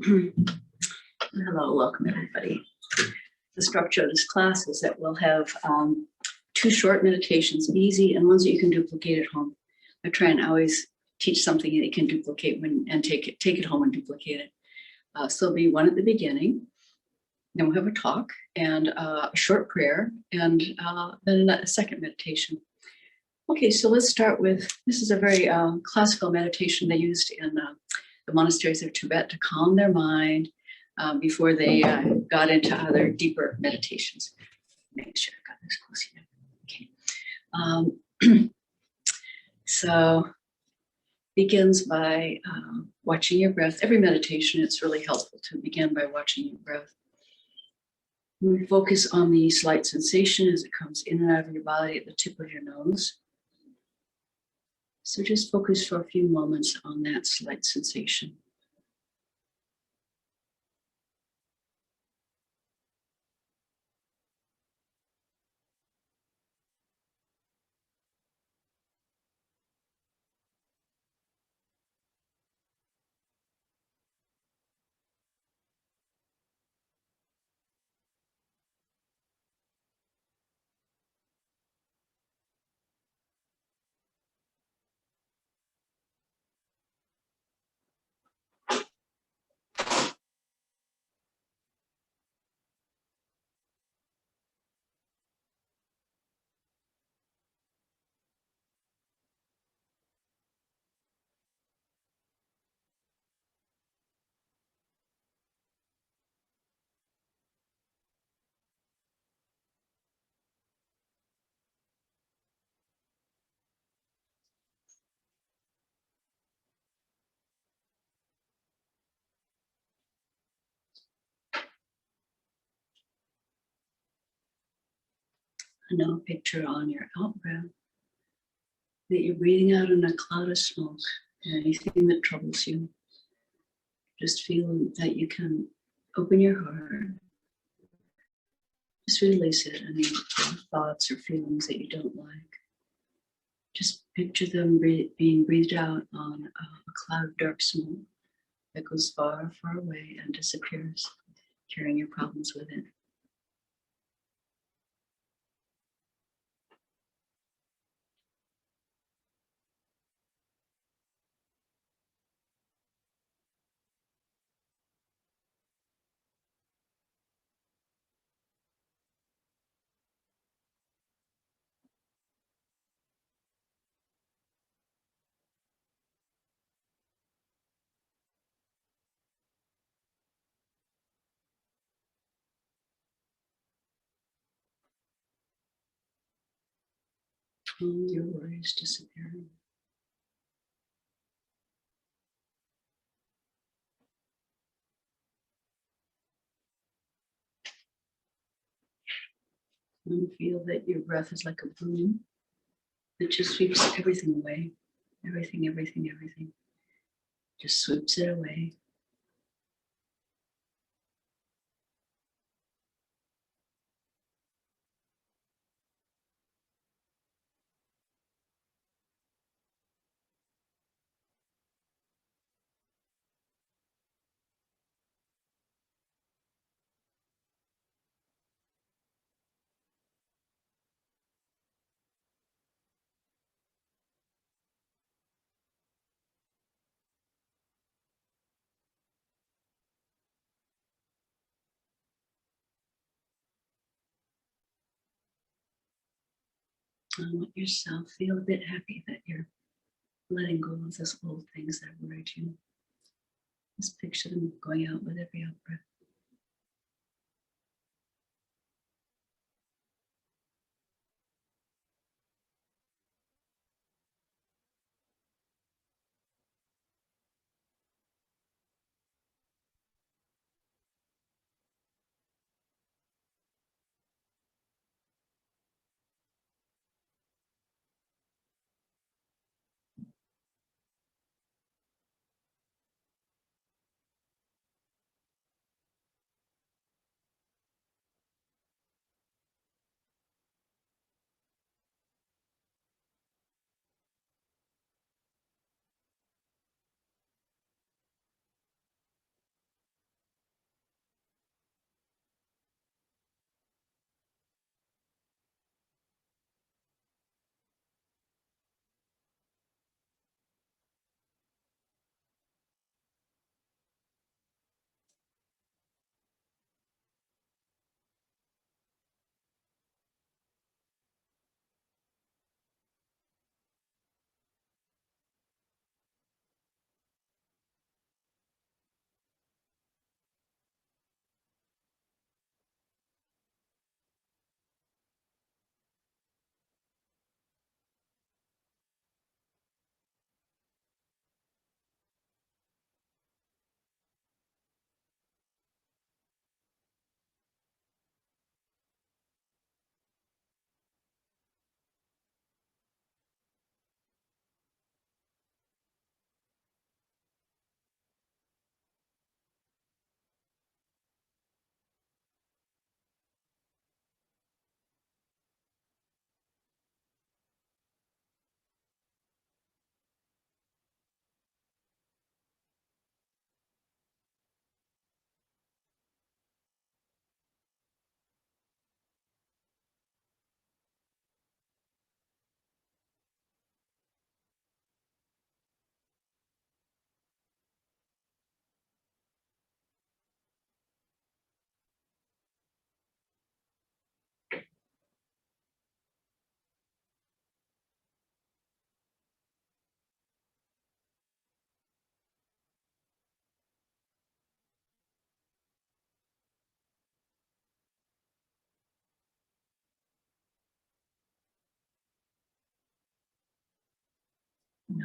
Hello, welcome everybody. The structure of this class is that we'll have two short meditations, easy, and ones that you can duplicate at home. I try and always teach something that you can duplicate and take it home and duplicate it. So there'll be one at the beginning, then we'll have a talk and a short prayer, and then a second meditation. Okay, so let's start with, this is a very classical meditation they used in the monasteries of Tibet to calm their mind before they got into other deeper meditations. Make sure I've got this close enough. Okay. So begins by watching your breath. Every meditation, it's really helpful to begin by watching your breath. We focus on the slight sensation as it comes in and out of your body at the tip of your nose. So just focus for a few moments on that slight sensation. And now picture on your out breath that you're breathing out in a cloud of smoke, anything that troubles you. Just feel that you can open your heart. Just release it, any thoughts or feelings that you don't like. Just picture them being breathed out on a cloud of dark smoke that goes far, far away and disappears, carrying your problems with it. All your worries disappearing. And feel that your breath is like a broom that just sweeps everything away. Everything, everything, everything. Just sweeps it away. And let yourself feel a bit happy that you're letting go of those old things that worried you. Just picture them going out with every out breath.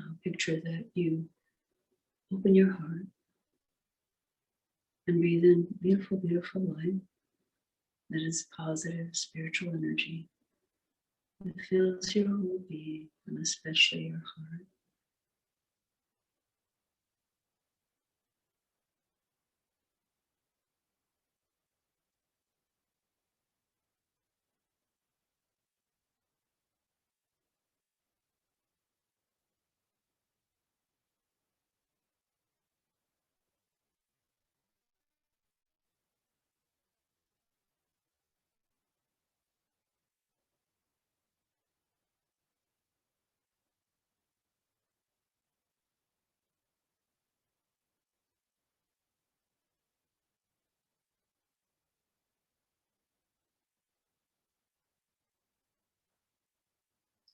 Now picture that you open your heart and breathe in beautiful, beautiful light that is positive spiritual energy that fills your whole being and especially your heart.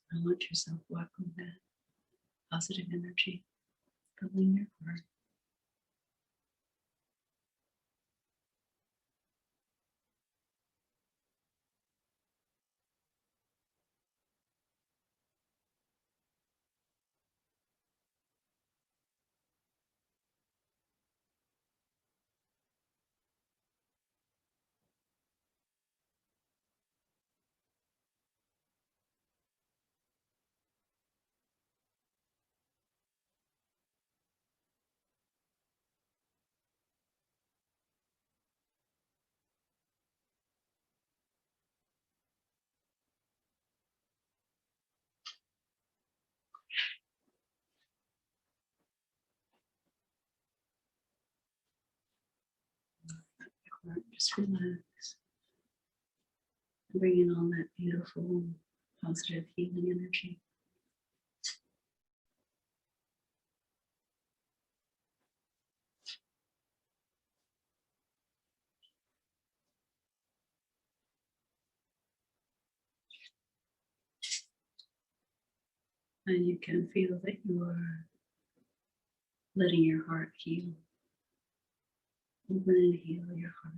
And let yourself welcome that positive energy filling your heart. Just relax. Bring in all that beautiful, positive, healing energy. And you can feel that you are letting your heart heal. Open and heal your heart.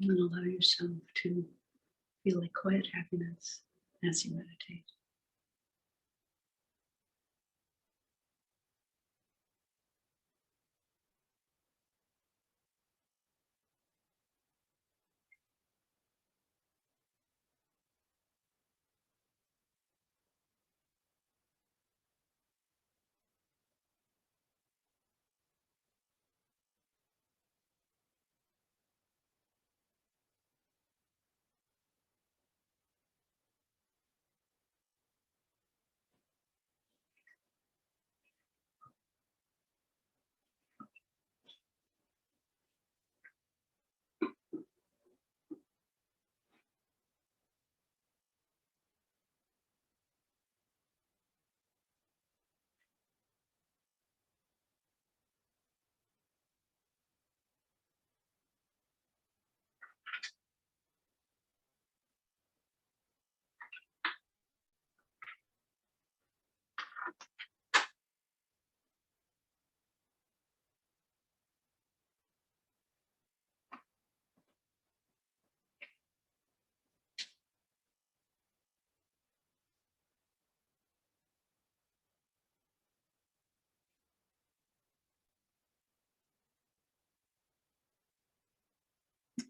And allow yourself to feel a quiet happiness as you meditate.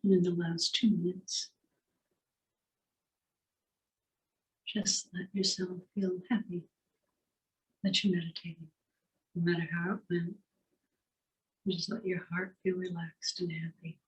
And in the last 2 minutes, just let yourself feel happy that you're meditating. No matter how it went, just let your heart feel relaxed and happy.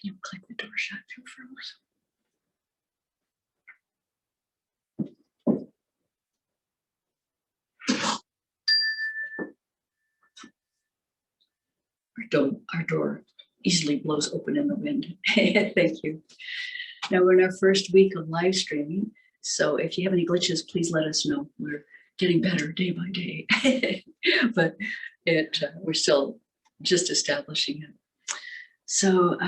you click the door shut too further? Our door easily blows open in the wind. Thank you. Now we're in our first week of live streaming. So if you have any glitches, please let us know. We're getting better day by day, but we're still just establishing it. So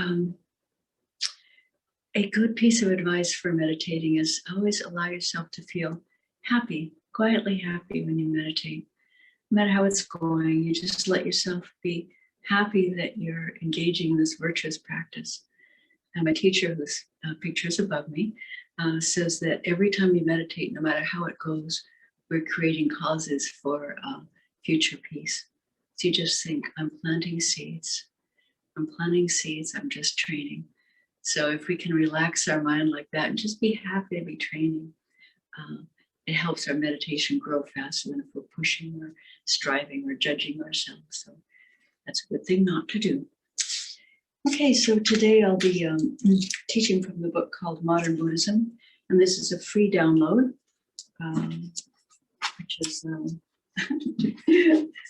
a good piece of advice for meditating is always allow yourself to feel happy, quietly happy when you meditate. No matter how it's going, you just let yourself be happy that you're engaging in this virtuous practice. And my teacher, whose picture is above me, says that every time you meditate, no matter how it goes, we're creating causes for future peace. So you just think, I'm planting seeds. I'm planting seeds. I'm just training. So if we can relax our mind like that and just be happy to be training, it helps our meditation grow faster than if we're pushing or striving or judging ourselves. So that's a good thing not to do. Okay, so today I'll be teaching from the book called Modern Buddhism, and this is a free download, which is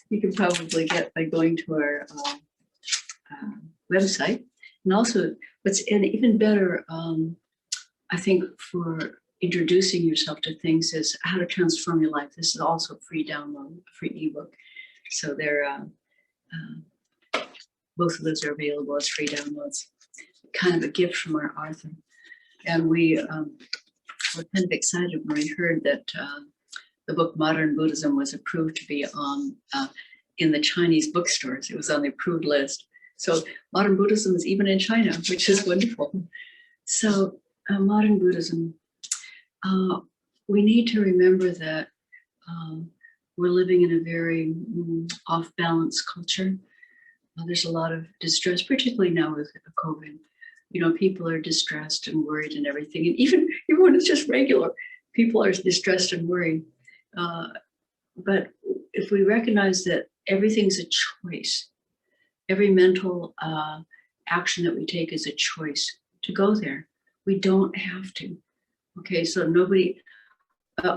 you can probably get by going to our website. And also, what's even better, I think, for introducing yourself to things is how to transform your life. This is also a free download, a free ebook. So they're both of those are available as free downloads. Kind of a gift from our author. And we were kind of excited when we heard that the book Modern Buddhism was approved to be on in the Chinese bookstores. It was on the approved list. So modern Buddhism is even in China, which is wonderful. So modern Buddhism, we need to remember that we're living in a very off-balance culture. There's a lot of distress, particularly now with COVID. You know, people are distressed and worried and everything. And even when it's just regular, people are distressed and worried. But if we recognize that everything's a choice, every mental action that we take is a choice to go there. We don't have to. Okay, so nobody,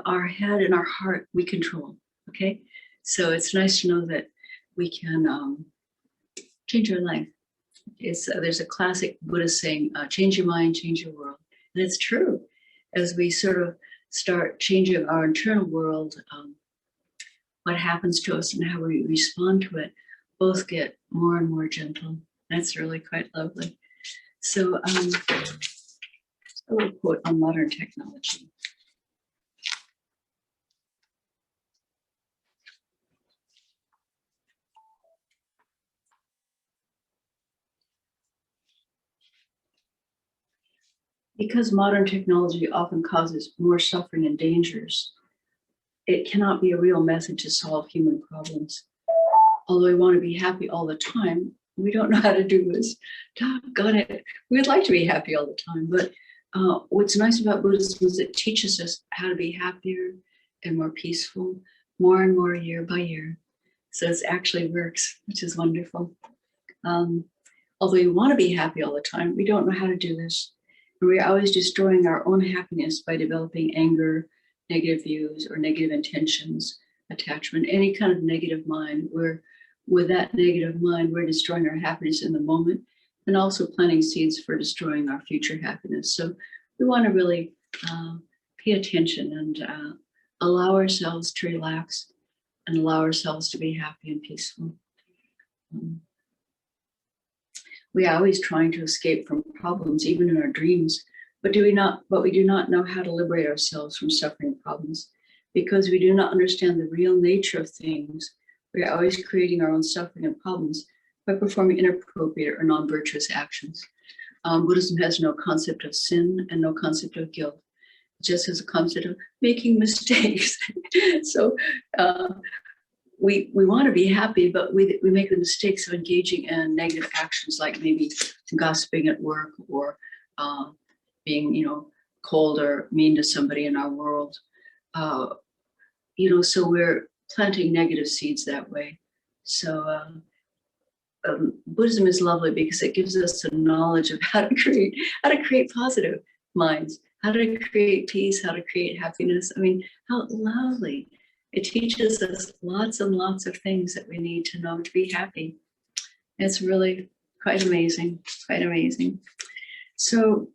our head and our heart, we control. Okay, so it's nice to know that we can change our life. There's a classic Buddhist saying, change your mind, change your world. And it's true. As we sort of start changing our internal world, what happens to us and how we respond to it both get more and more gentle. That's really quite lovely. So a little quote on modern technology. Because modern technology often causes more suffering and dangers, it cannot be a real method to solve human problems. Although we want to be happy all the time, we don't know how to do this. Doggone it. We'd like to be happy all the time, but what's nice about Buddhism is it teaches us how to be happier and more peaceful, more and more year by year. So it actually works, which is wonderful. Although we want to be happy all the time, we don't know how to do this. And we're always destroying our own happiness by developing anger, negative views, or negative intentions, attachment, any kind of negative mind. With that negative mind, we're destroying our happiness in the moment and also planting seeds for destroying our future happiness. So we want to really pay attention and allow ourselves to relax and allow ourselves to be happy and peaceful. We are always trying to escape from problems, even in our dreams, but we do not know how to liberate ourselves from suffering problems because we do not understand the real nature of things. We are always creating our own suffering and problems by performing inappropriate or non-virtuous actions. Buddhism has no concept of sin and no concept of guilt. It just has a concept of making mistakes. So we want to be happy, but we make the mistakes of engaging in negative actions like maybe gossiping at work or being, cold or mean to somebody in our world. So we're planting negative seeds that way. So Buddhism is lovely because it gives us the knowledge of how to create positive minds, how to create peace, how to create happiness. I mean, how lovely. It teaches us lots and lots of things that we need to know to be happy. It's really quite amazing, quite amazing. So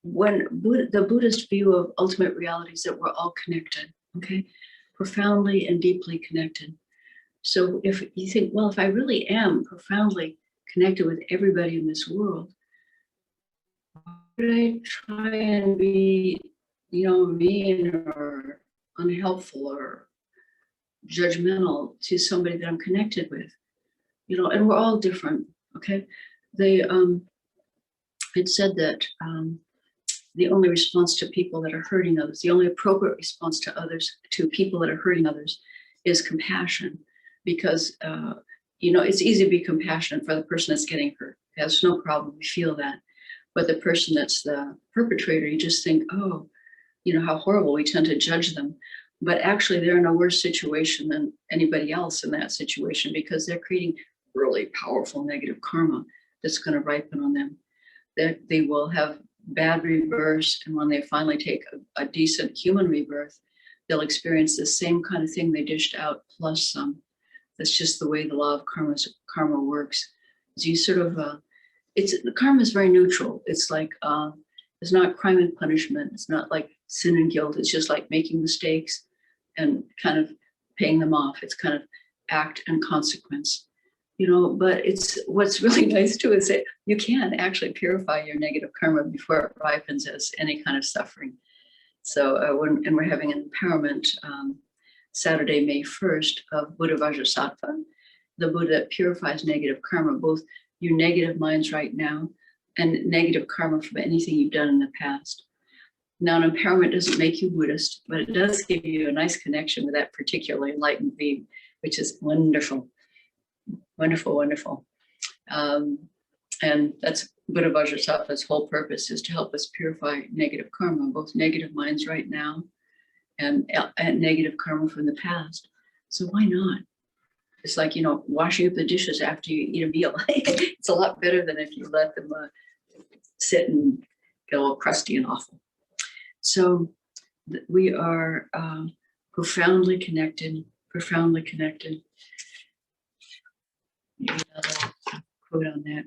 when the Buddhist view of ultimate reality is that we're all connected, okay? Profoundly and deeply connected. So if you think, well, if I really am profoundly connected with everybody in this world, why would I try and be, mean or unhelpful or judgmental to somebody that I'm connected with? And we're all different, okay? It said that the only response to people that are hurting others, the only appropriate response to people that are hurting others is compassion. Because, it's easy to be compassionate for the person that's getting hurt. That's no problem, we feel that. But the person that's the perpetrator, you just think, oh, how horrible, we tend to judge them. But actually they're in a worse situation than anybody else in that situation because they're creating really powerful negative karma that's going to ripen on them. That they will have bad rebirths, and when they finally take a decent human rebirth, they'll experience the same kind of thing they dished out plus some. That's just the way the law of karma works. So you sort of, the karma is very neutral. It's like, it's not crime and punishment. It's not like sin and guilt. It's just like making mistakes and kind of paying them off. It's kind of act and consequence, but what's really nice too is that you can actually purify your negative karma before it ripens as any kind of suffering. So and we're having an empowerment Saturday, May 1st of Buddha Vajrasattva, the Buddha that purifies negative karma, both your negative minds right now and negative karma from anything you've done in the past. Now, an empowerment doesn't make you Buddhist, but it does give you a nice connection with that particular enlightened being, which is wonderful, wonderful, wonderful. And that's Buddha Vajrasattva's whole purpose, is to help us purify negative karma, both negative minds right now and negative karma from the past. So why not? It's like, washing up the dishes after you eat a meal. It's a lot better than if you let them sit and get all crusty and awful. So we are profoundly connected, profoundly connected. Maybe I'll quote on that.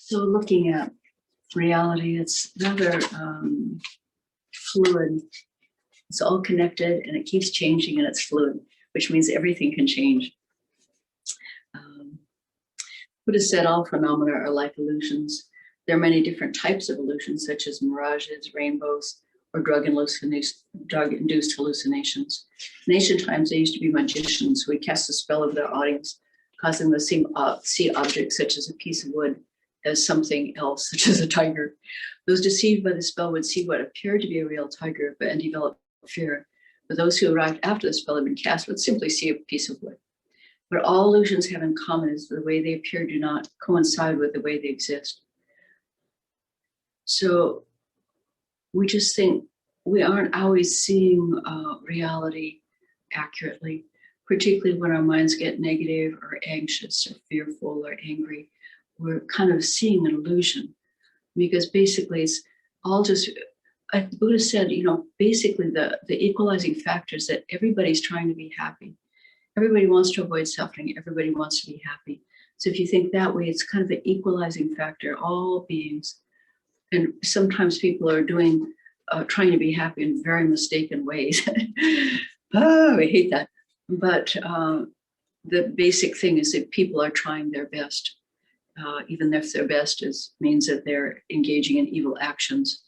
So looking at reality, it's rather fluid. It's all connected and it keeps changing and it's fluid, which means everything can change. Buddha said all phenomena are like illusions. There are many different types of illusions, such as mirages, rainbows, or drug-induced hallucinations. In ancient times, there used to be magicians who would cast a spell over their audience, causing them to see objects such as a piece of wood as something else, such as a tiger. Those deceived by the spell would see what appeared to be a real tiger and develop fear. But those who arrived after the spell had been cast would simply see a piece of wood. What all illusions have in common is the way they appear do not coincide with the way they exist. So we just think we aren't always seeing reality accurately, particularly when our minds get negative or anxious or fearful or angry. We're kind of seeing an illusion, because basically it's all just, Buddha said, basically the equalizing factor is that everybody's trying to be happy. Everybody wants to avoid suffering. Everybody wants to be happy. So if you think that way, it's kind of the equalizing factor, all beings. And sometimes people are trying to be happy in very mistaken ways. Oh, I hate that. But the basic thing is that people are trying their best. Even if their best means that they're engaging in evil actions,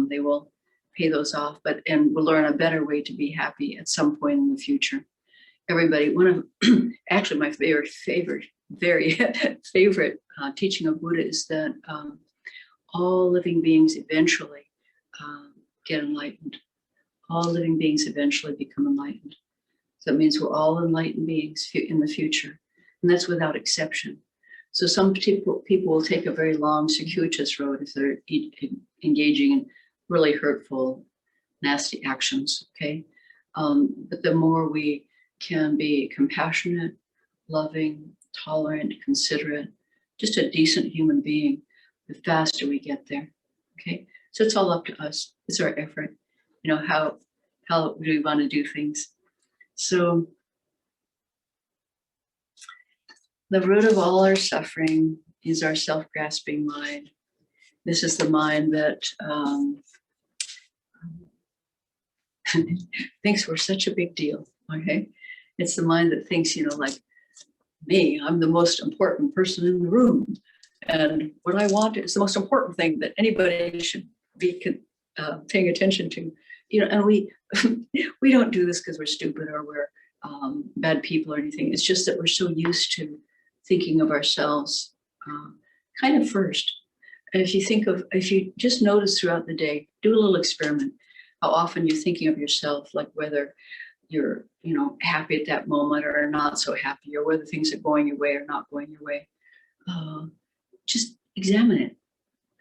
they will pay those off, and will learn a better way to be happy at some point in the future. Everybody, actually my very favorite teaching of Buddha is that all living beings eventually get enlightened. all living beings eventually become enlightened. So that means we're all enlightened beings in the future, and that's without exception. So some people will take a very long, circuitous road if they're engaging in really hurtful, nasty actions, okay? But the more we can be compassionate, loving, tolerant, considerate, just a decent human being, the faster we get there, okay? So it's all up to us. It's our effort. You know, how do we want to do things? So the root of all our suffering is our self-grasping mind. This is the mind that thinks we're such a big deal, okay? It's the mind that thinks, you know, like, me, I'm the most important person in the room. And what I want is the most important thing that anybody should be paying attention to. You know, and we don't do this because we're stupid or we're bad people or anything. It's just that we're so used to thinking of ourselves kind of first. And if you just notice throughout the day, do a little experiment, how often you're thinking of yourself, like whether you're, you know, happy at that moment or not so happy, or whether things are going your way or not going your way. Just examine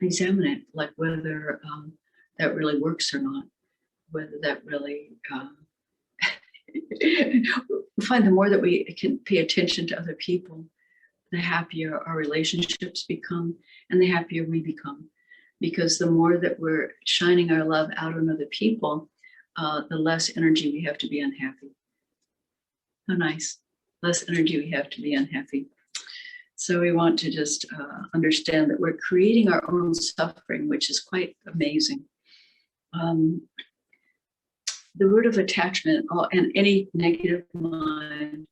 it, like whether that really works or not, whether that really, we find the more that we can pay attention to other people, the happier our relationships become and the happier we become. Because the more that we're shining our love out on other people, the less energy we have to be unhappy. How nice. Less energy we have to be unhappy. So we want to just understand that we're creating our own suffering, which is quite amazing. The root of attachment and any negative mind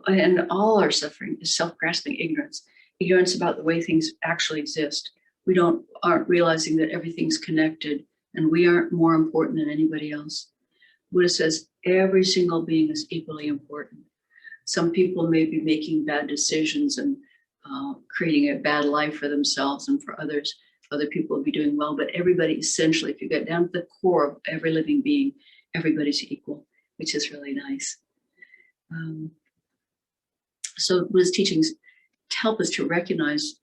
and all our suffering is self-grasping ignorance. Ignorance about the way things actually exist. We aren't realizing that everything's connected and we aren't more important than anybody else. Buddha says every single being is equally important. Some people may be making bad decisions and creating a bad life for themselves and for others. Other people will be doing well, but everybody essentially, if you get down to the core of every living being, everybody's equal, which is really nice. So Buddha's teachings help us to recognize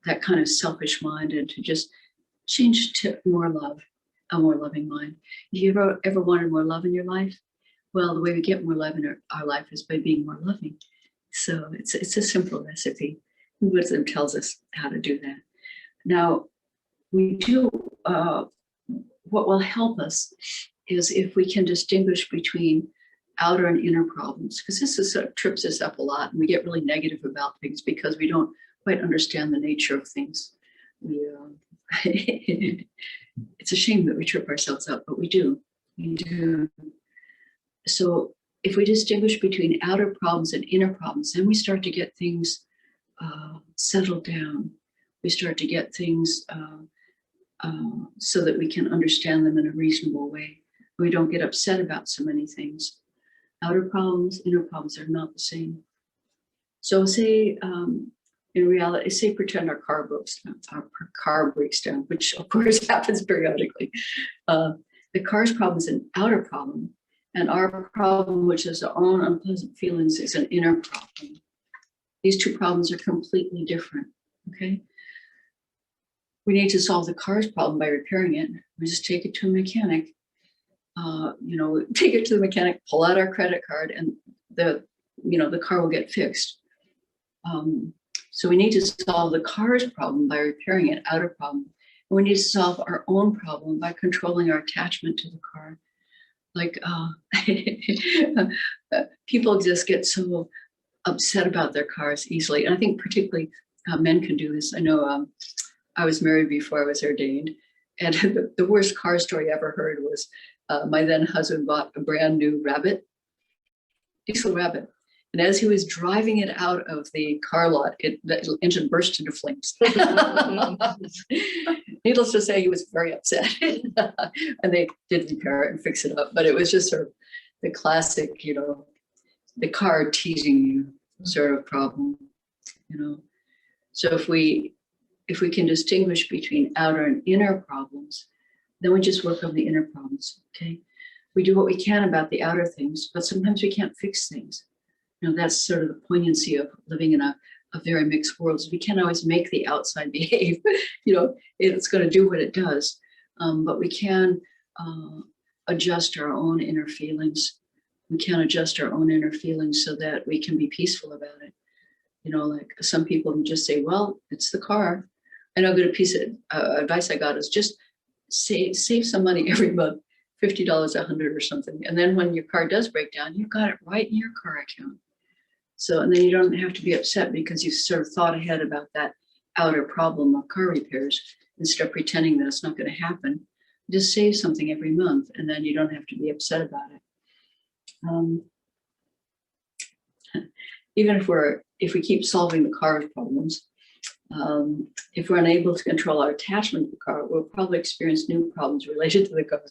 that kind of selfish mind and to just change to more love, a more loving mind. If you ever wanted more love in your life, well, the way we get more love in our life is by being more loving. So it's a simple recipe. Buddhism tells us how to do that. Now, we do, what will help us is if we can distinguish between outer and inner problems, because this trips us up a lot and we get really negative about things because we don't quite understand the nature of things. It's a shame that we trip ourselves up, but we do. So if we distinguish between outer problems and inner problems, then we start to get things settled down. We start to get things so that we can understand them in a reasonable way. We don't get upset about so many things. Outer problems, inner problems are not the same. So say, in reality, say pretend our car breaks down, which of course happens periodically. The car's problem is an outer problem, and our problem, which is our own unpleasant feelings, is an inner problem. These two problems are completely different, okay? We need to solve the car's problem by repairing it. We just take it to a mechanic. Take it to the mechanic, pull out our credit card, and the car will get fixed. So we need to solve the car's problem by repairing it, outer problem. And we need to solve our own problem by controlling our attachment to the car. Like people just get so upset about their cars easily. And I think particularly men can do this. I know I was married before I was ordained. And the worst car story I ever heard was my then husband bought a brand new rabbit, diesel rabbit. And as he was driving it out of the car lot, the engine burst into flames. Needless to say, he was very upset. And they did repair it and fix it up. But it was just sort of the classic, the car teasing you sort of problem, So if we can distinguish between outer and inner problems, Then we just work on the inner problems, okay? We do what we can about the outer things, but sometimes we can't fix things. You know, that's sort of the poignancy of living in a very mixed world. We can't always make the outside behave. You know, it's going to do what it does. But we can adjust our own inner feelings. We can adjust our own inner feelings so that we can be peaceful about it. You know, like some people can just say, well, it's the car. I know a good piece of advice I got is just save some money every month, $50, $100 or something. And then when your car does break down, you've got it right in your car account. So, and then you don't have to be upset because you've sort of thought ahead about that outer problem of car repairs instead of pretending that it's not going to happen. Just save something every month, and then you don't have to be upset about it. Even if we keep solving the car's problems, if we're unable to control our attachment to the car, we'll probably experience new problems related to the car.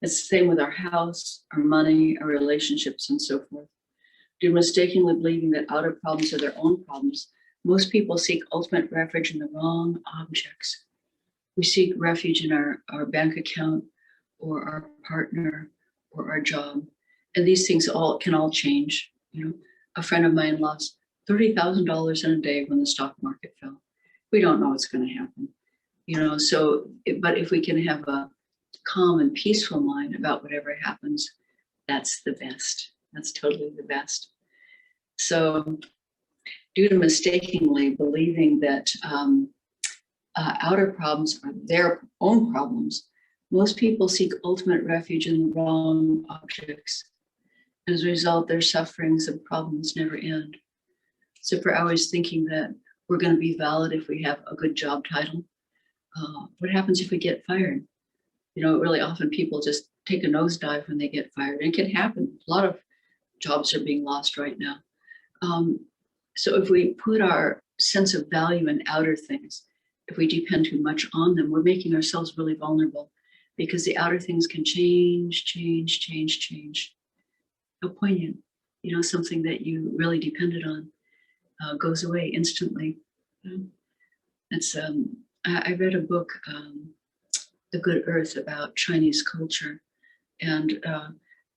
It's the same with our house, our money, our relationships, and so forth. Due to mistakenly believing that outer problems are their own problems, most people seek ultimate refuge in the wrong objects. We seek refuge in our bank account or our partner or our job. And these things can all change. You know, a friend of mine lost $30,000 in a day when the stock market fell. We don't know what's going to happen. You know, but if we can have a calm and peaceful mind about whatever happens, that's the best. That's totally the best. So due to mistakenly believing that outer problems are their own problems, most people seek ultimate refuge in the wrong objects. As a result, their sufferings and problems never end. So if we're always thinking that we're going to be valid if we have a good job title, what happens if we get fired? You know, really often people just take a nosedive when they get fired. And it can happen. A lot of jobs are being lost right now. So if we put our sense of value in outer things, if we depend too much on them, we're making ourselves really vulnerable because the outer things can change. How poignant, you know, something that you really depended on goes away instantly. I read a book, The Good Earth, about Chinese culture, and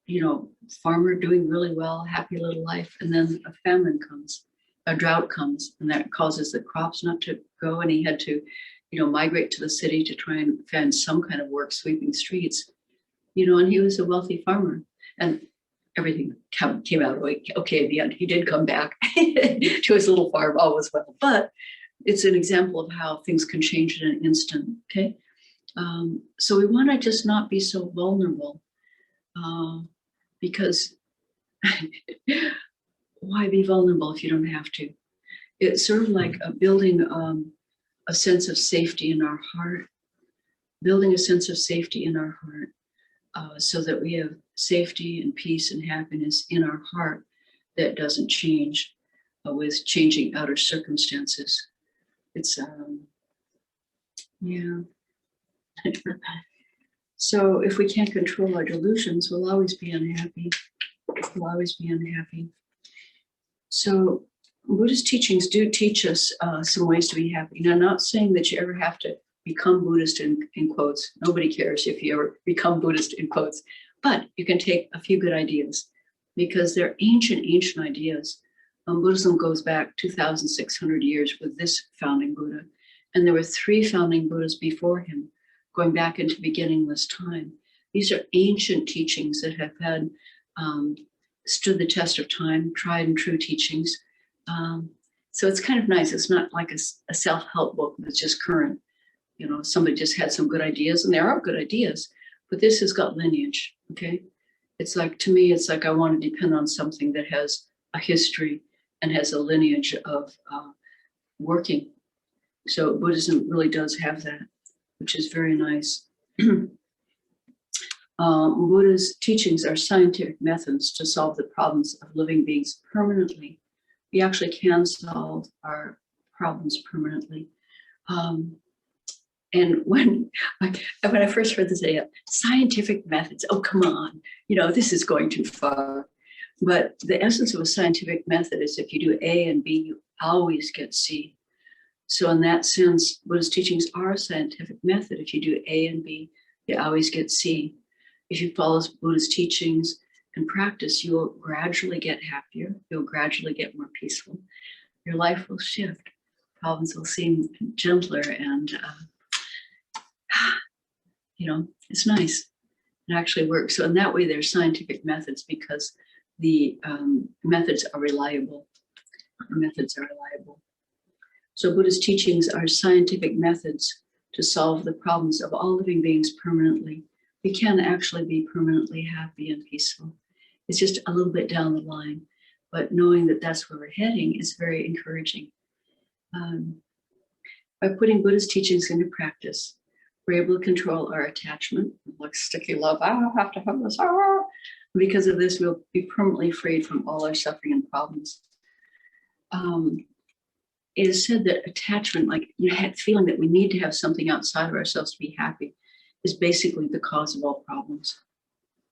you know, farmer doing really well, happy little life, and then a famine comes, a drought comes, and that causes the crops not to grow, and he had to, you know, migrate to the city to try and find some kind of work sweeping streets, you know, and he was a wealthy farmer, and everything came out okay at the end. He did come back to his little farm, all was well, but it's an example of how things can change in an instant, okay? So we want to just not be so vulnerable, because why be vulnerable if you don't have to? It's sort of like building a sense of safety in our heart, building a sense of safety in our heart, so that we have safety and peace and happiness in our heart that doesn't change with changing outer circumstances. It's, yeah. So if we can't control our delusions, we'll always be unhappy. We'll always be unhappy. So Buddhist teachings do teach us some ways to be happy. Now, I'm not saying that you ever have to become Buddhist in quotes. Nobody cares if you ever become Buddhist in quotes, but you can take a few good ideas because they're ancient ideas. Buddhism goes back 2,600 years with this founding Buddha. And there were 3 founding Buddhas before him, going back into beginningless time. These are ancient teachings that have had stood the test of time, tried and true teachings. So it's kind of nice. It's not like a self-help book that's just current. You know, somebody just had some good ideas, and there are good ideas, but this has got lineage, okay? It's like, to me, it's like I want to depend on something that has a history and has a lineage of working. So Buddhism really does have that, which is very nice. Buddha's teachings are scientific methods to solve the problems of living beings permanently. We actually can solve our problems permanently. And when I first heard this idea, scientific methods, oh, come on, you know, this is going too far. But the essence of a scientific method is if you do A and B, you always get C. So in that sense, Buddhist teachings are a scientific method. If you do A and B, You always get C. If you follow Buddhist teachings and practice, you will gradually get happier. You'll gradually get more peaceful. Your life will shift. Problems will seem gentler, and it's nice. It actually works. So in that way, there's scientific methods because the methods are reliable. The methods are reliable. So Buddhist teachings are scientific methods to solve the problems of all living beings permanently. We can actually be permanently happy and peaceful. It's just a little bit down the line, but knowing that that's where we're heading is very encouraging. By putting Buddhist teachings into practice, we're able to control our attachment, like sticky love, I have to have this. Because of this, we'll be permanently freed from all our suffering and problems. It is said that attachment, like you had feeling that we need to have something outside of ourselves to be happy, is basically the cause of all problems.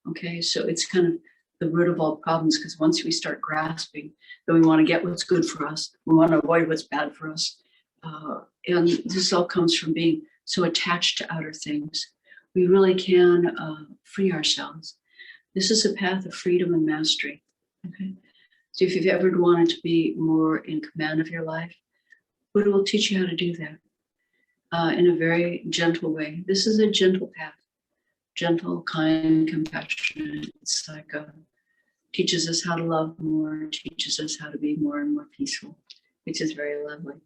Okay, so it's kind of the root of all problems, because once we start grasping that we want to get what's good for us, we want to avoid what's bad for us. And this all comes from being so attached to outer things. We really can free ourselves. This is a path of freedom and mastery. Okay, so if you've ever wanted to be more in command of your life, Buddha will teach you how to do that in a very gentle way. This is a gentle path, gentle, kind, compassionate. It's like teaches us how to love more, teaches us how to be more and more peaceful, which is very lovely.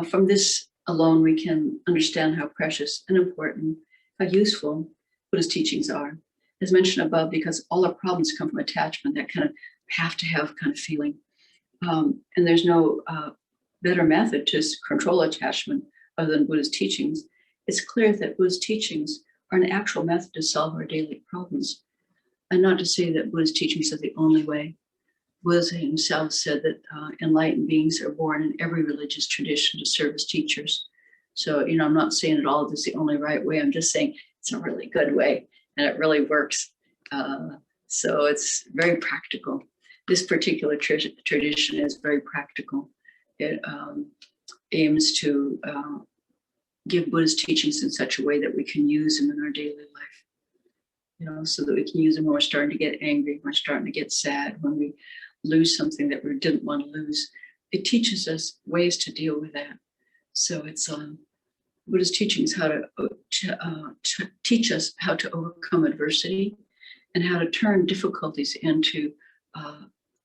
From this alone, we can understand how precious and important, how useful Buddhist teachings are. As mentioned above, because all our problems come from attachment, that kind of have to have kind of feeling. And there's no better method to control attachment other than Buddhist teachings. It's clear that Buddhist teachings are an actual method to solve our daily problems. And not to say that Buddhist teachings are the only way. Buddha himself said that enlightened beings are born in every religious tradition to serve as teachers. So, I'm not saying at all this is the only right way. I'm just saying it's a really good way and it really works. So it's very practical. This particular tradition is very practical. It aims to give Buddhist teachings in such a way that we can use them in our daily life. So that we can use them when we're starting to get angry, when we're starting to get sad, when we lose something that we didn't want to lose. It teaches us ways to deal with that. So it's Buddhist teachings how to teach us how to overcome adversity and how to turn difficulties into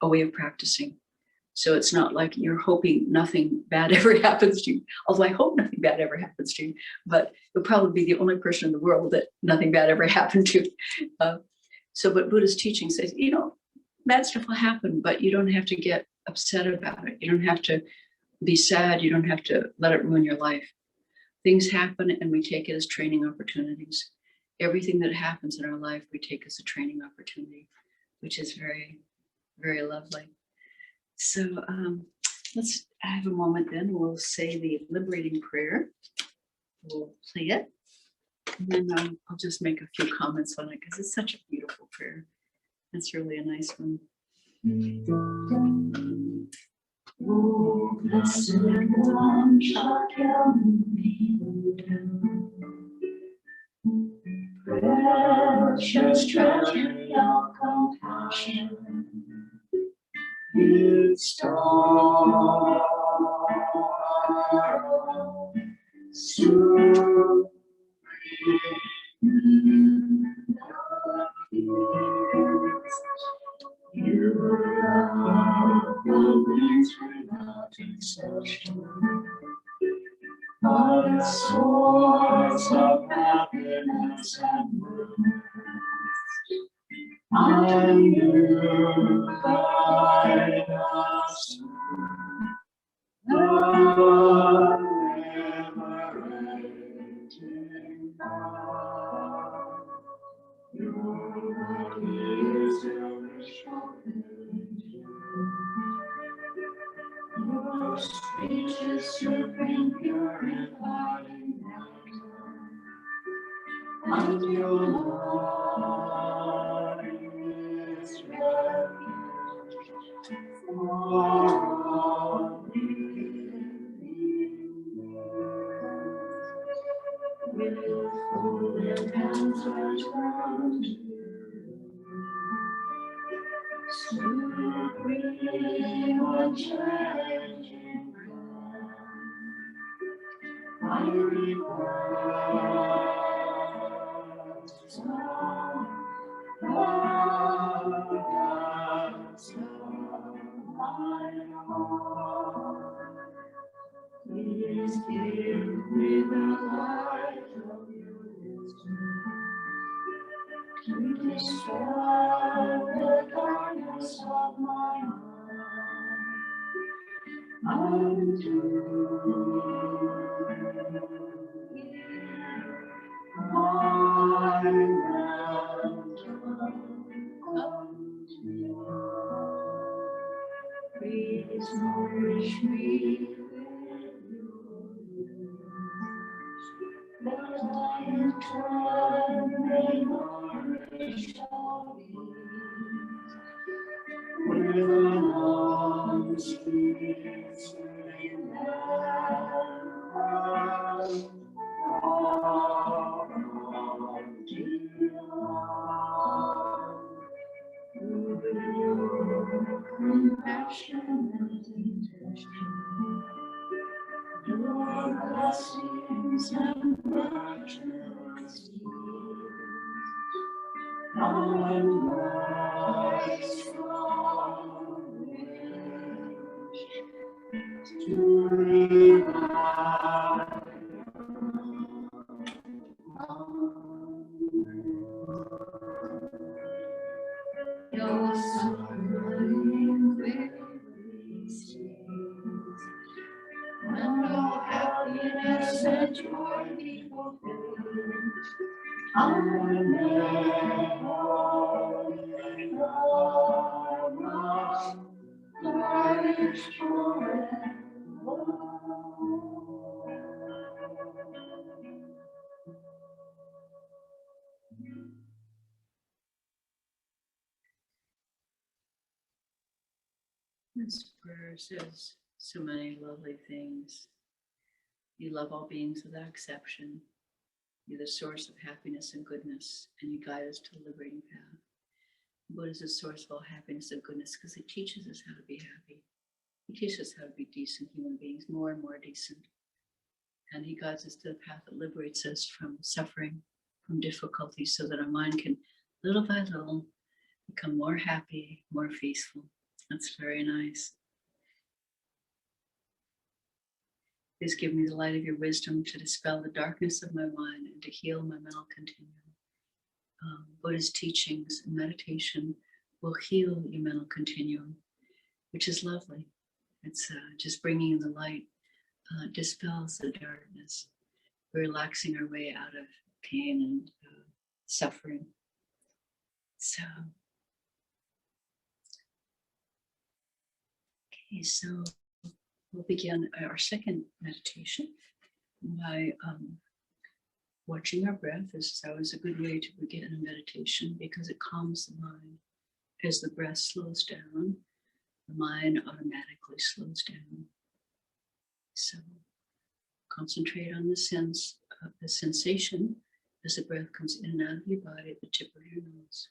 a way of practicing. So it's not like you're hoping nothing bad ever happens to you, although I hope nothing bad ever happens to you, but you'll probably be the only person in the world that nothing bad ever happened to. But Buddhist teaching says, bad stuff will happen, but you don't have to get upset about it. You don't have to be sad. You don't have to let it ruin your life. Things happen and we take it as training opportunities. Everything that happens in our life, we take as a training opportunity, which is very, very lovely. So let's have a moment then. We'll say the Liberating Prayer. We'll play it. And then I'll just make a few comments on it because it's such a beautiful prayer. It's really a nice one. Oh, blessed one, precious treasure of compassion, its sorrow, supreme you love the winds without exception, are the source of happiness and rest. And you guide us the liberating power. Your body is a ritual religion. Your speech is supreme, purifying nectar. And your life is refuge for all beings. unchanging breath. I request abundance of my heart. Please give me the light of your wisdom to dispel the darkness of my mind. Unto my please nourish me with your words, that I in turn may nourish all beings with a long-speaking compassion and intention, your blessings and majesties, and my strong wish to revive your suffering quickly cease, and all happiness and joy be fulfilled. Amen. Flourish forever. This prayer says so many lovely things. You love all beings without exception. You're the source of happiness and goodness, and you guide us to the liberating path. Buddha is the source of all happiness and goodness because he teaches us how to be happy. He teaches us how to be decent human beings, more and more decent. And he guides us to the path that liberates us from suffering, from difficulties, so that our mind can, little by little, become more happy, more peaceful. That's very nice. Please give me the light of your wisdom to dispel the darkness of my mind and to heal my mental continuum. Buddha's teachings and meditation will heal your mental continuum, which is lovely. It's just bringing in the light, dispels the darkness. We're relaxing our way out of pain and suffering. So, okay, so we'll begin our second meditation by watching our breath. This is always a good way to begin a meditation because it calms the mind. As the breath slows down, the mind automatically slows down. So concentrate on the sense of the sensation as the breath comes in and out of your body at the tip of your nose.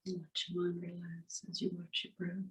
And let your mind relax as you watch your breath.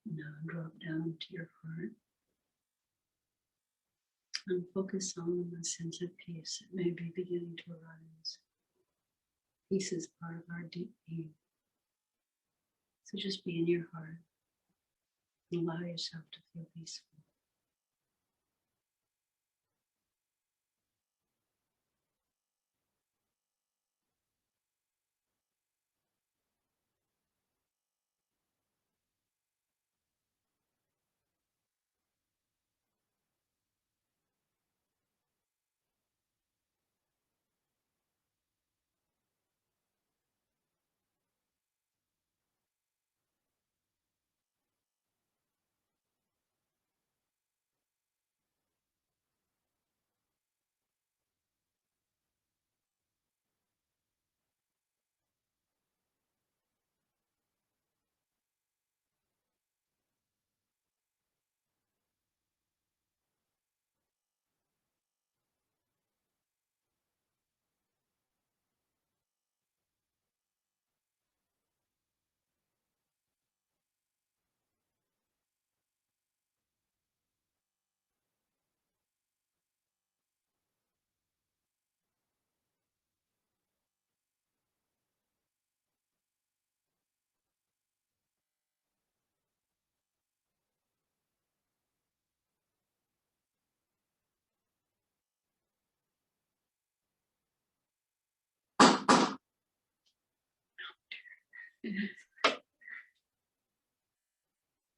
Now drop down to your heart and focus on the sense of peace that may be beginning to arise. Peace is part of our deep being. So just be in your heart and allow yourself to feel peaceful.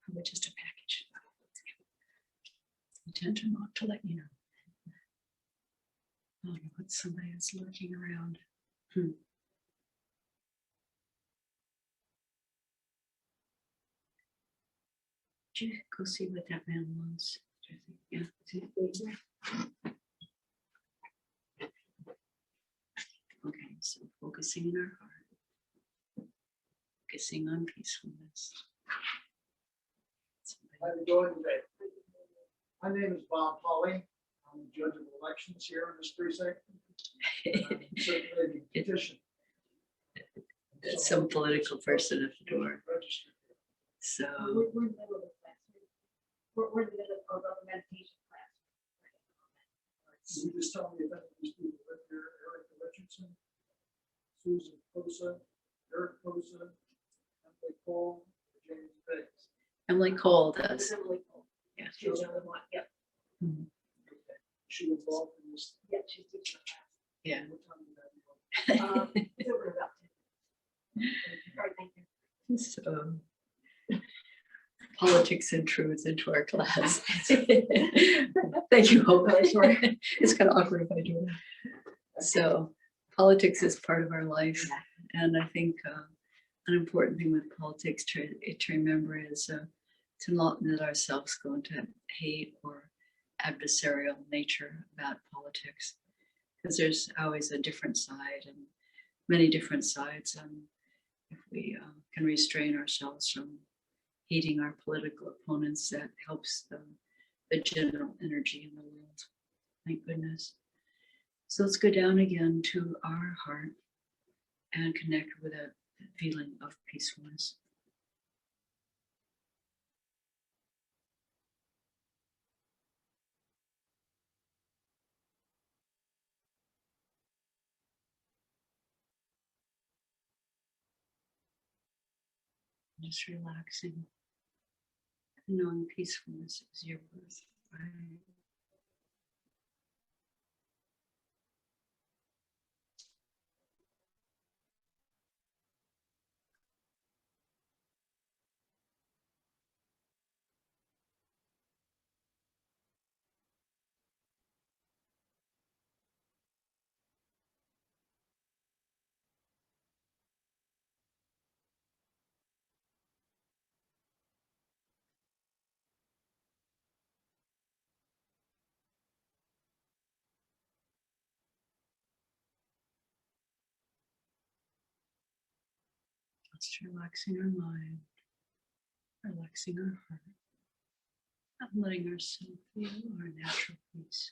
Probably just a package. Intention not to let you know. Oh, but somebody is lurking around. Did you go see what that man wants? Yeah. Okay, so focusing in our heart, focusing on peacefulness. How are you doing today? My name is Bob Hawley. I'm the judge of elections here in this precinct. I'm circulating a petition. That's some political person at the door. Registered. So We're in the middle of the class. We're in the middle of a meditation class. Can you just tell me if any of these people live here? Eric Richardson, Susan Posa, Eric Posa, Emily Cole, or James Biggs. Emily Cole does. It's Emily Cole. Yeah. She's the only one. Yep. Mhm. Okay. She involved in this. Yeah, she's teaching the class. Yeah. What time did that go? It's over about 10 minutes. All right, thank you. So politics intrudes into our class. Thank you, Hope. Sorry. It's kind of awkward if I do that. So politics is part of our life. And I think an important thing with politics to remember is to not let ourselves go into hate or adversarial nature about politics. Because there's always a different side and many different sides. And if we can restrain ourselves from hating our political opponents, that helps the general energy in the world. Thank goodness. So let's go down again to our heart and connect with a feeling of peacefulness. Just relaxing, knowing peacefulness is your birthright. Just relaxing our mind, relaxing our heart, and letting ourselves feel our natural peace.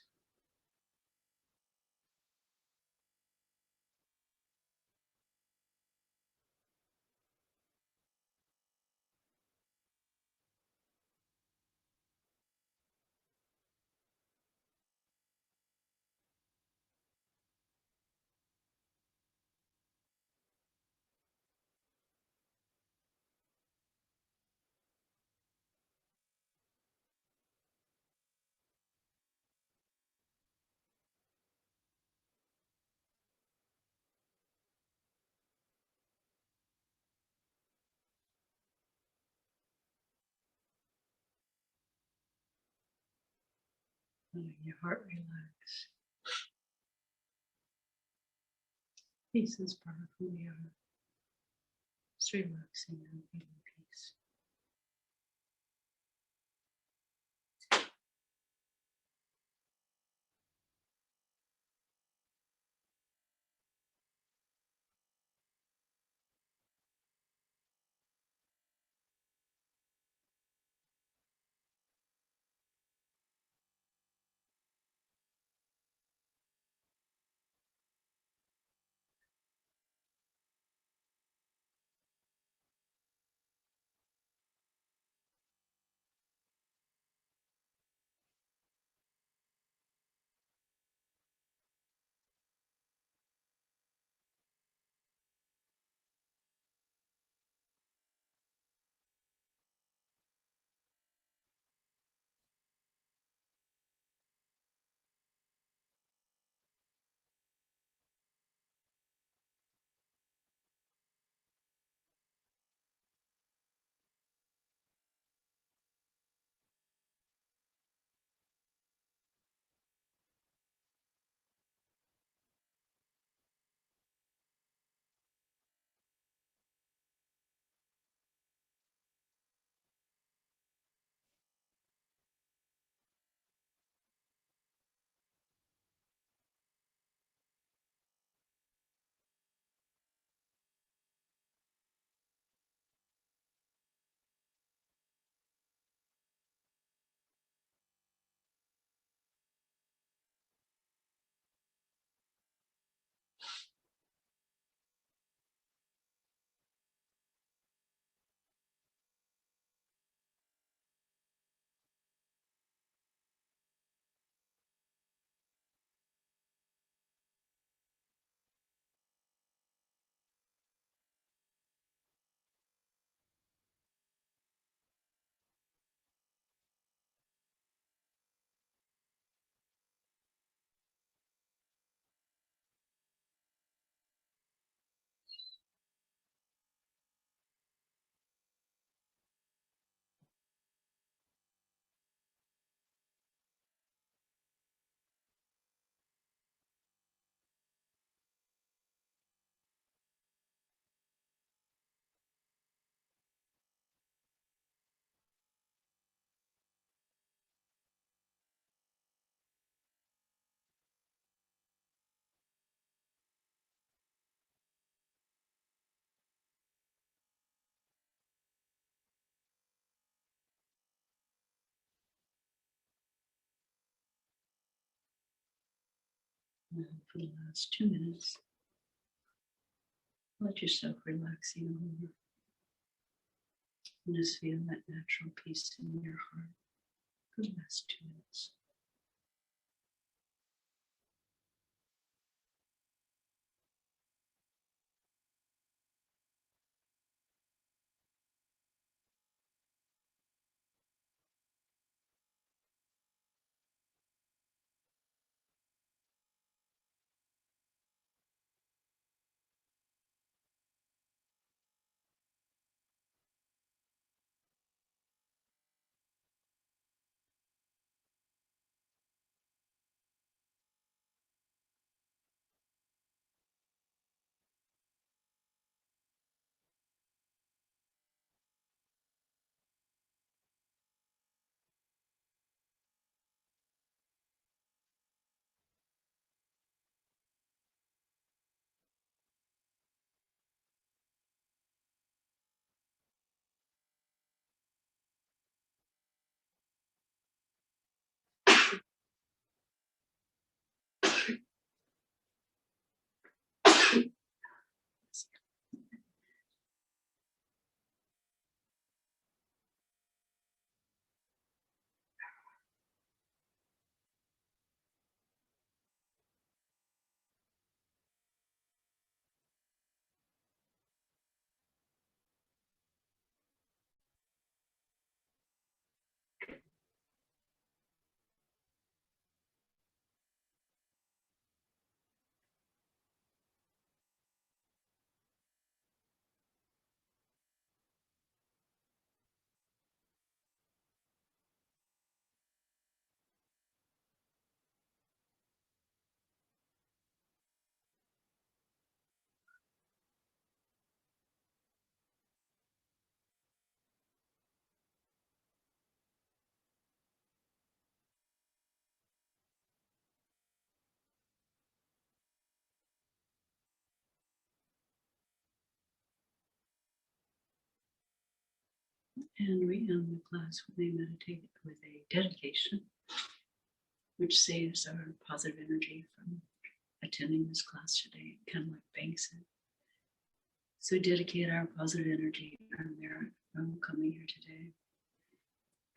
Letting your heart relax. Peace is part of who we are. Just relaxing and feeling peace. And for the last 2 minutes, let yourself relaxing over and just feel that natural peace in your heart for the last 2 minutes. And we end the class when they meditate with a dedication, which saves our positive energy from attending this class today, kind of like banks it. So dedicate our positive energy, our merit from coming here today,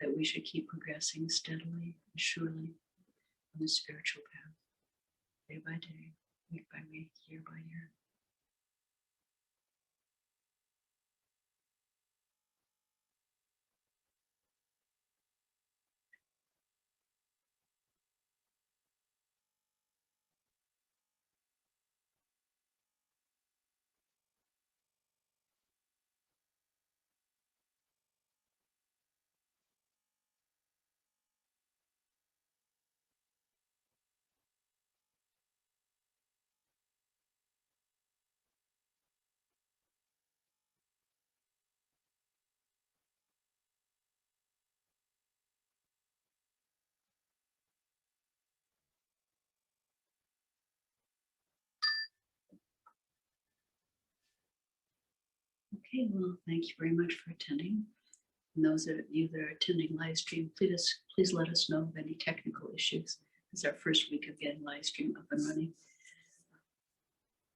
that we should keep progressing steadily and surely on the spiritual path, day by day, week by week, year by year. Okay, well, thank you very much for attending. And those of you that are attending live stream, please let us know of any technical issues. It's our first week of getting live stream up and running.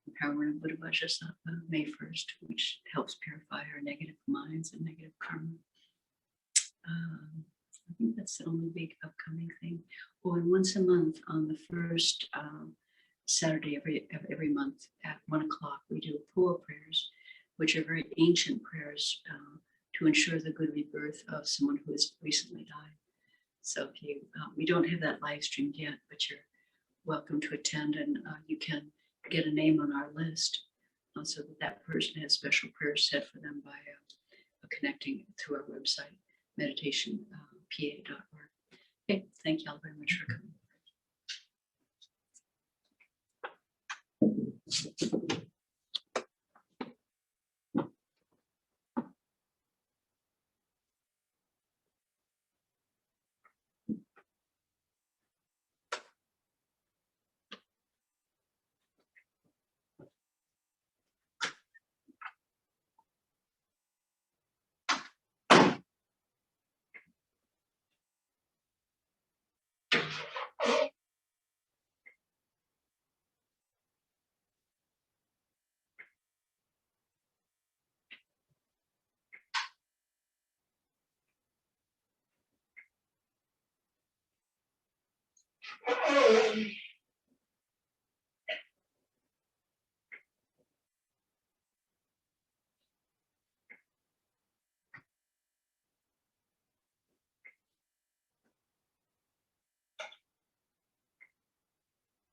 Empowerment of Buddha Vajrasattva, May 1st, which helps purify our negative minds and negative karma. I think that's the only big upcoming thing. Oh, and once a month on the first Saturday of every month at 1 o'clock, we do Pua prayers, which are very ancient prayers to ensure the good rebirth of someone who has recently died. So if you, we don't have that live streamed yet, but you're welcome to attend, and you can get a name on our list so that that person has special prayers set for them by connecting through our website, meditationpa.org. Okay, thank you all very much for coming.